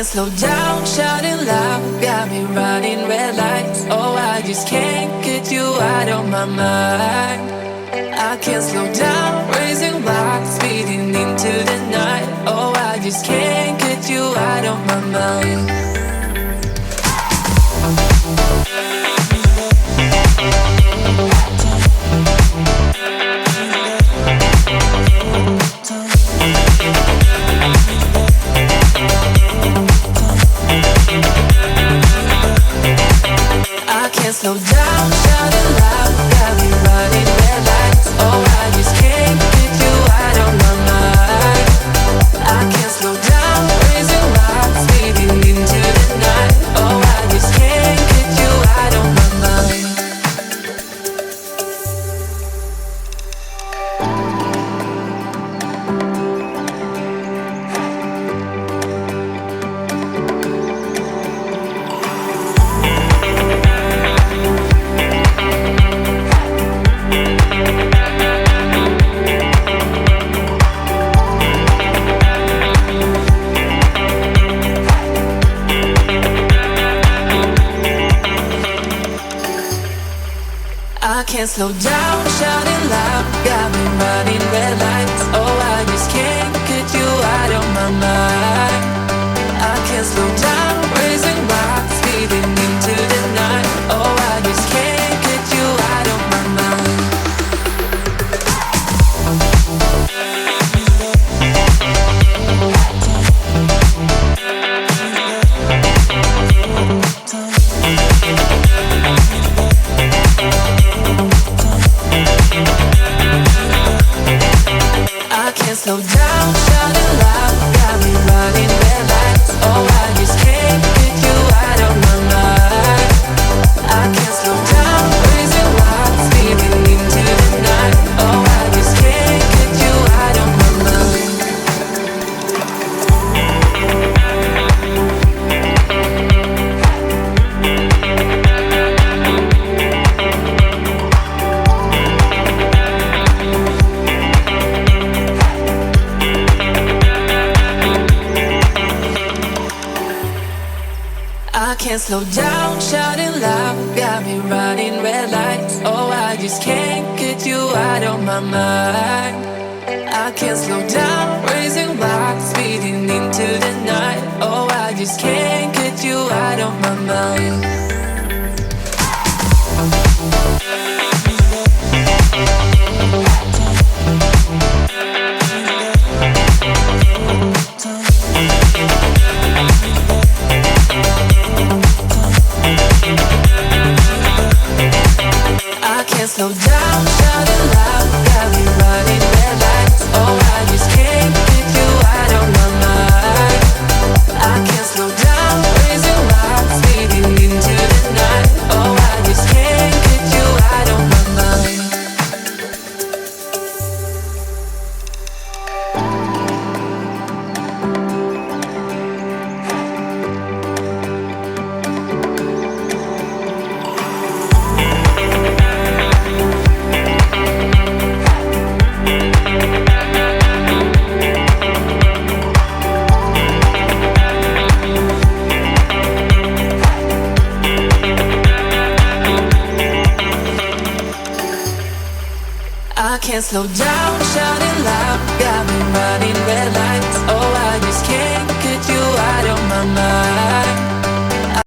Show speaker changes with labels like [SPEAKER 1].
[SPEAKER 1] slow down, shouting loud, got me running red lights. Oh, I just can't get you out of my mind. I can't slow down, raising my speeding into the night. Oh, I just can't get you out of my mind. I can't slow down, shouting loud, got me running red lights. Oh, I just can't get you out of my mind. I can't slow down, raising my speeding into the night. Oh, I just can't get you out of my mind. I can't slow down, shouting loud, got me running red lights. Oh, I just can't get you out of my mind. I can't slow down, raising my speeding into the night. Oh, I just can't get you out of my mind. I can't slow down, shouting loud, got me running red lights. Oh, I just can't get you out of my mind. I can't slow down, raising my speeding into the night. Oh, I just can't get you out of my mind. I can't slow down, shouting loud, got me running red lights. Oh, I just can't get you out of my mind. I can't slow down, raising my speeding into the night. Oh, I just can't get you out of my mind. I can't slow down, shouting loud, got me running red lights. Oh, I just can't get you out of my mind. I can't slow down, raising my speeding into the night. Oh, I just can't get you out of my mind. I can't slow down, shouting loud, got me running red lights. Oh, I just can't get you out of my mind.